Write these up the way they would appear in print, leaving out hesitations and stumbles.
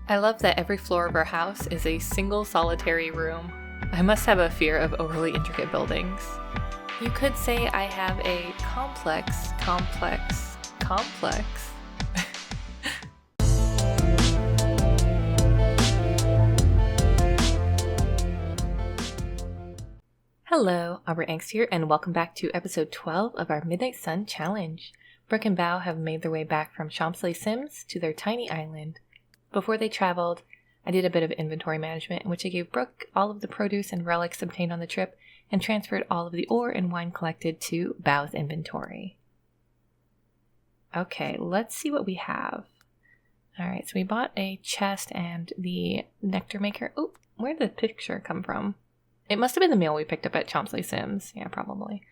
I love that every floor of our house is a single solitary room. I must have a fear of overly intricate buildings. You could say I have a complex. Hello, Aubrey Angst here, and welcome back to episode 12 of our Midnight Sun Challenge. Brooke and Bao have made their way back from Champs-les-Sims to their tiny island. Before they traveled, I did a bit of inventory management in which I gave Brooke all of the produce and relics obtained on the trip and transferred all of the ore and wine collected to Bao's inventory. Okay, let's see what we have. Alright, so we bought a chest and the nectar maker. Oh, where did the picture come from? It must have been the meal we picked up at Champs-les-Sims. Yeah, probably.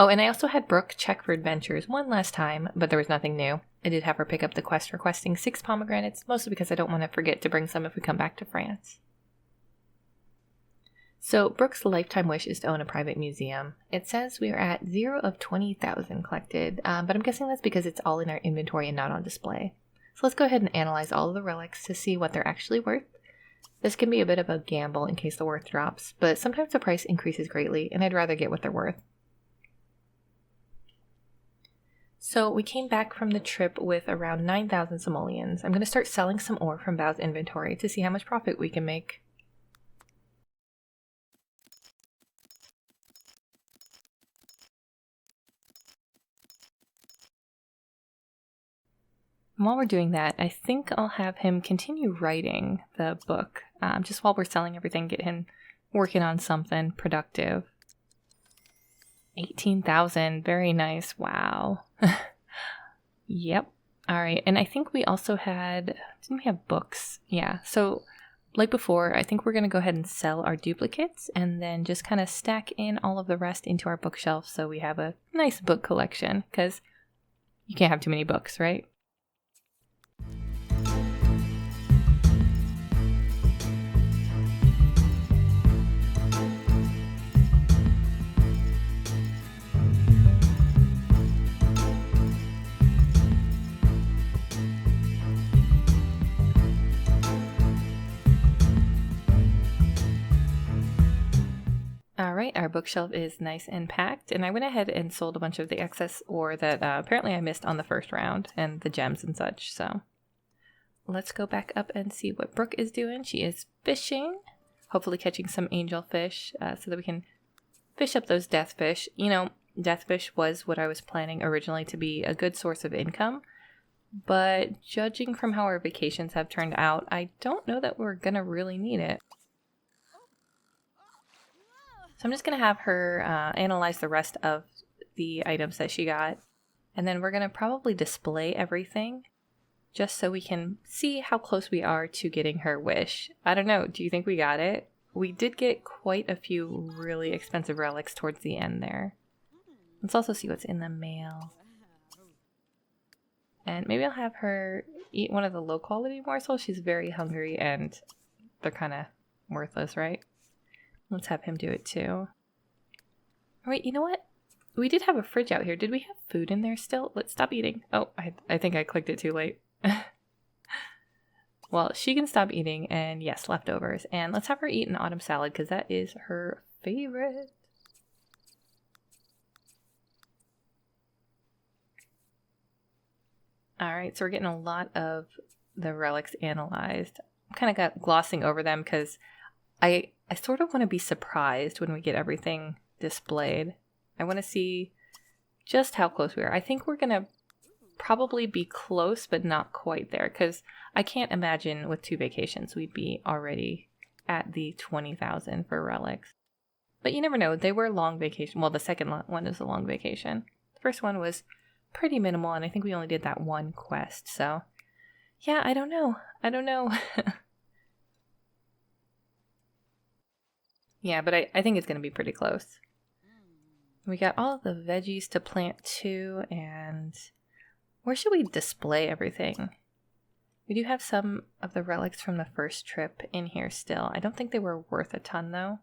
Oh, and I also had Brooke check for adventures one last time, but there was nothing new. I did have her pick up the quest requesting 6 pomegranates, mostly because I don't want to forget to bring some if we come back to France. So, Brooke's lifetime wish is to own a private museum. It says we are at 0 of 20,000 collected, but I'm guessing that's because it's all in our inventory and not on display. So let's go ahead and analyze all of the relics to see what they're actually worth. This can be a bit of a gamble in case the worth drops, but sometimes the price increases greatly, and I'd rather get what they're worth. So we came back from the trip with around 9,000 simoleons. I'm going to start selling some ore from Bao's inventory to see how much profit we can make. And while we're doing that, I think I'll have him continue writing the book. Just while we're selling everything, get him working on something productive. 18,000, very nice. Wow. Yep. All right. And I think we also didn't we have books? Yeah. So like before, I think we're going to go ahead and sell our duplicates and then just kind of stack in all of the rest into our bookshelf so we have a nice book collection, because you can't have too many books, right? Alright, our bookshelf is nice and packed, and I went ahead and sold a bunch of the excess ore that apparently I missed on the first round, and the gems and such, so let's go back up and see what Brooke is doing. She is fishing, hopefully catching some angelfish, so that we can fish up those deathfish. You know, deathfish was what I was planning originally to be a good source of income, but judging from how our vacations have turned out, I don't know that we're gonna really need it. So I'm just going to have her analyze the rest of the items that she got. And then we're going to probably display everything just so we can see how close we are to getting her wish. I don't know. Do you think we got it? We did get quite a few really expensive relics towards the end there. Let's also see what's in the mail. And maybe I'll have her eat one of the low quality morsels. She's very hungry and they're kind of worthless, right? Let's have him do it too. Wait, you know what? We did have a fridge out here. Did we have food in there still? Let's stop eating. Oh, I think I clicked it too late. Well, she can stop eating, and yes, leftovers. And let's have her eat an autumn salad, because that is her favorite. Alright, so we're getting a lot of the relics analyzed. I'm kind of glossing over them, because I sort of want to be surprised when we get everything displayed. I want to see just how close we are. I think we're going to probably be close, but not quite there, because I can't imagine with 2 vacations we'd be already at the 20,000 for relics. But you never know. They were long vacation. Well, the second one is a long vacation. The first one was pretty minimal, and I think we only did that one quest. So, yeah, I don't know. Yeah, but I think it's going to be pretty close. We got all of the veggies to plant too, and where should we display everything? We do have some of the relics from the first trip in here still. I don't think they were worth a ton though.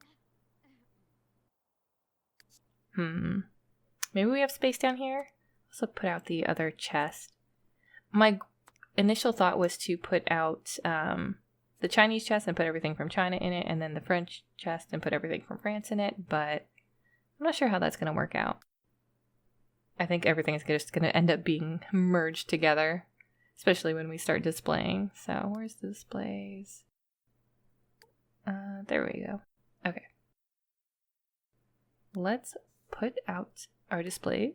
Maybe we have space down here? Also put out the other chest. My initial thought was to put out the Chinese chest and put everything from China in it, and then the French chest and put everything from France in it, but I'm not sure how that's going to work out. I think everything is just going to end up being merged together, especially when we start displaying. So where's the displays? There we go. Okay. Let's put out our displays.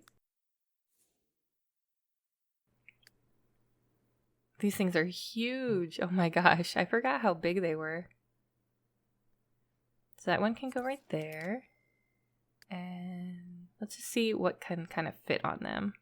These things are huge. Oh my gosh, I forgot how big they were. So that one can go right there. And let's just see what can kind of fit on them.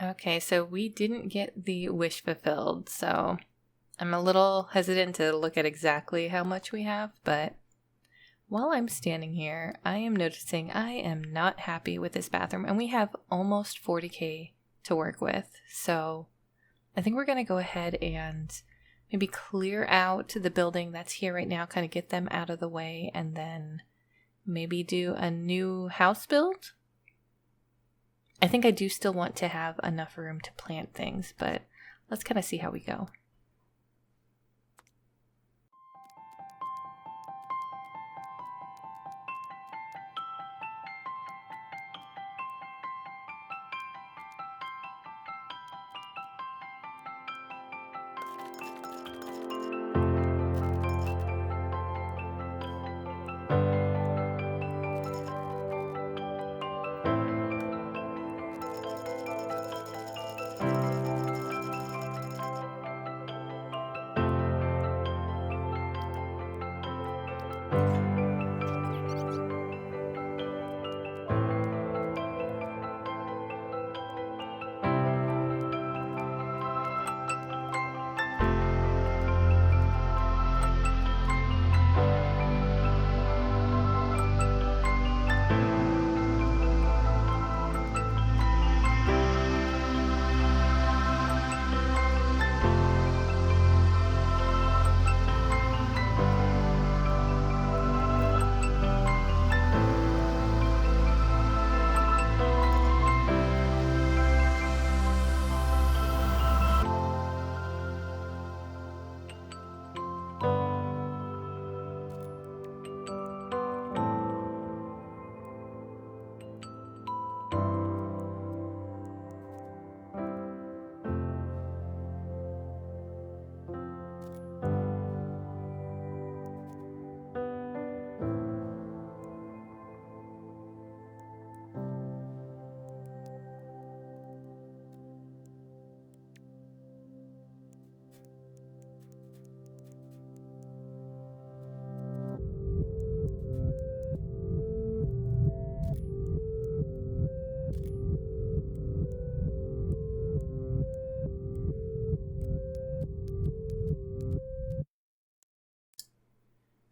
Okay, so we didn't get the wish fulfilled, so I'm a little hesitant to look at exactly how much we have, but while I'm standing here, I am noticing I am not happy with this bathroom, and we have almost 40K to work with, so I think we're going to go ahead and maybe clear out the building that's here right now, kind of get them out of the way, and then maybe do a new house build. I think I do still want to have enough room to plant things, but let's kind of see how we go.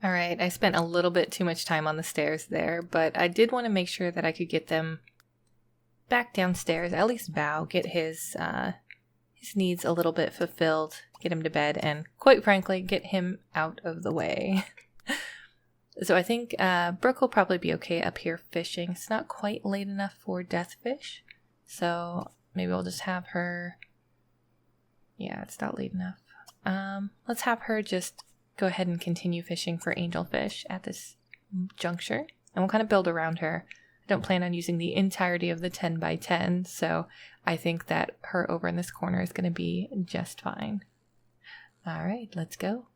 All right, I spent a little bit too much time on the stairs there, but I did want to make sure that I could get them back downstairs, at least Bao, get his needs a little bit fulfilled, get him to bed, and quite frankly, get him out of the way. So I think Brooke will probably be okay up here fishing. It's not quite late enough for deathfish. So maybe we'll just have her... Yeah, it's not late enough. Let's have her just go ahead and continue fishing for angelfish at this juncture. And we'll kind of build around her. I don't plan on using the entirety of the 10 by 10. So I think that her over in this corner is going to be just fine. All right, let's go.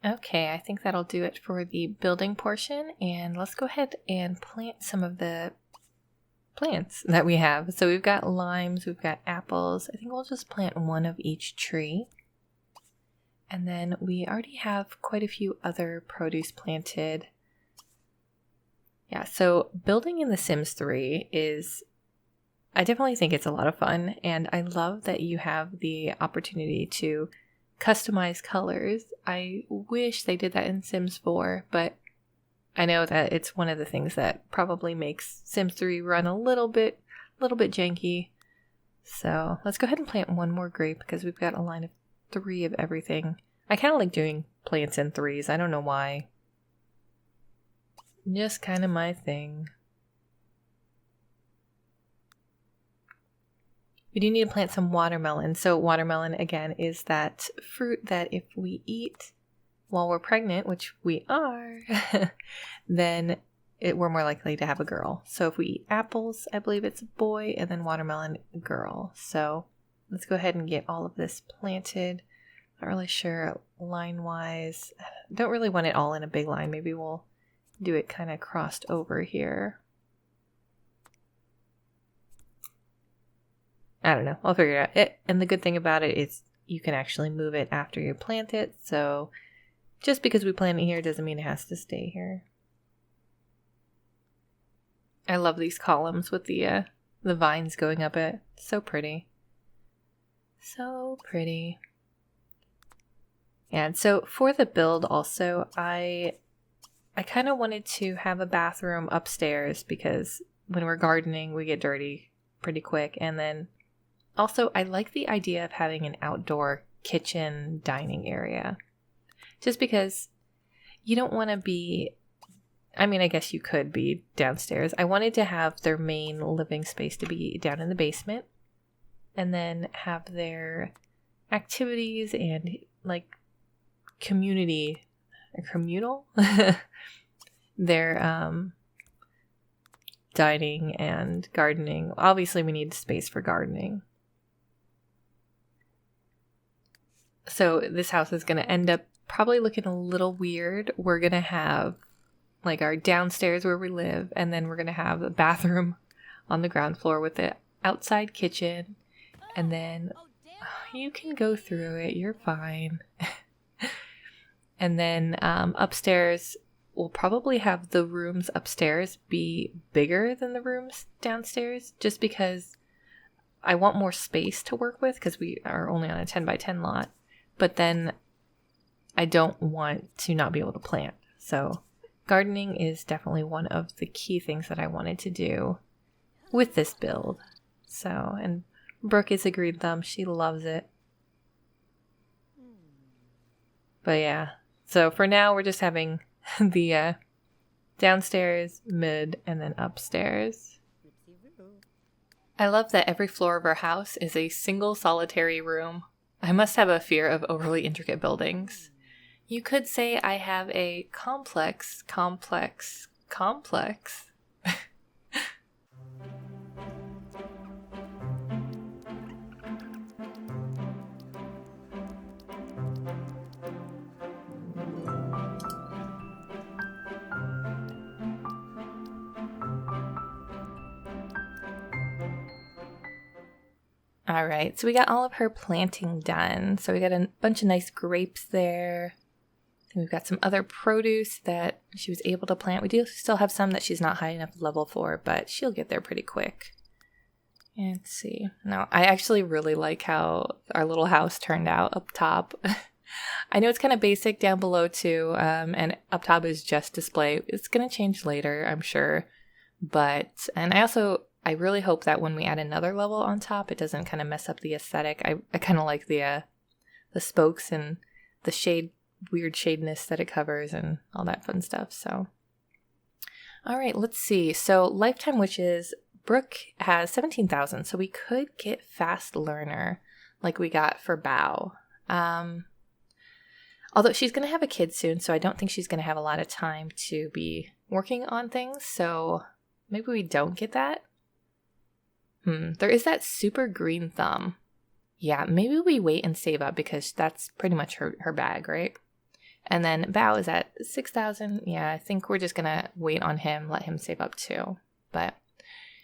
Okay, I think that'll do it for the building portion, and let's go ahead and plant some of the plants that we have. So we've got limes, we've got apples. I think we'll just plant one of each tree. And then we already have quite a few other produce planted. Yeah, so building in The Sims 3 I definitely think it's a lot of fun, and I love that you have the opportunity to customize colors. I wish they did that in Sims 4, but I know that it's one of the things that probably makes Sims 3 run a little bit janky. So let's go ahead and plant one more grape because we've got a line of 3 of everything. I kind of like doing plants in 3s. I don't know why. Just kind of my thing. We do need to plant some watermelon. So watermelon, again, is that fruit that if we eat while we're pregnant, which we are, then we're more likely to have a girl. So if we eat apples, I believe it's a boy, and then watermelon, a girl. So let's go ahead and get all of this planted. Not really sure line-wise. Don't really want it all in a big line. Maybe we'll do it kind of crossed over here. I don't know. I'll figure it out. And the good thing about it is you can actually move it after you plant it. So just because we plant it here doesn't mean it has to stay here. I love these columns with the vines going up it. So pretty. So pretty. And so for the build also, I kind of wanted to have a bathroom upstairs because when we're gardening, we get dirty pretty quick. And then also, I like the idea of having an outdoor kitchen dining area. Just because you don't want to be, I mean, I guess you could be downstairs. I wanted to have their main living space to be down in the basement. And then have their activities and like communal, their dining and gardening. Obviously, we need space for gardening. So this house is going to end up probably looking a little weird. We're going to have like our downstairs where we live, and then we're going to have a bathroom on the ground floor with the outside kitchen. And then you can go through it. You're fine. And then upstairs, we'll probably have the rooms upstairs be bigger than the rooms downstairs just because I want more space to work with because we are only on a 10 by 10 lot. But then I don't want to not be able to plant. So gardening is definitely one of the key things that I wanted to do with this build. So, and Brooke is a green thumb. She loves it. But yeah, so for now we're just having the downstairs, mid, and then upstairs. I love that every floor of our house is a single solitary room. I must have a fear of overly intricate buildings. You could say I have a complex. All right, so we got all of her planting done. So we got a bunch of nice grapes there. And we've got some other produce that she was able to plant. We do still have some that she's not high enough level for, but she'll get there pretty quick. And let's see. Now, I actually really like how our little house turned out up top. I know it's kind of basic down below too, and up top is just display. It's going to change later, I'm sure. And I really hope that when we add another level on top, it doesn't kind of mess up the aesthetic. I kind of like the spokes and the weird shadeness that it covers and all that fun stuff. So, all right, let's see. So lifetime wishes, Brooke has 17,000. So we could get fast learner like we got for Bao. Although she's going to have a kid soon, so I don't think she's going to have a lot of time to be working on things. So maybe we don't get that. There is that super green thumb. Yeah, maybe we wait and save up because that's pretty much her bag, right? And then Bao is at 6,000. Yeah, I think we're just gonna wait on him, let him save up too. But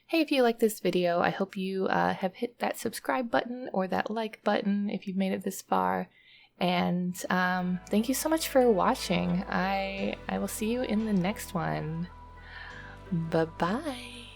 hey, if you like this video, I hope you have hit that subscribe button or that like button if you've made it this far. And thank you so much for watching. I will see you in the next one. Bye-bye.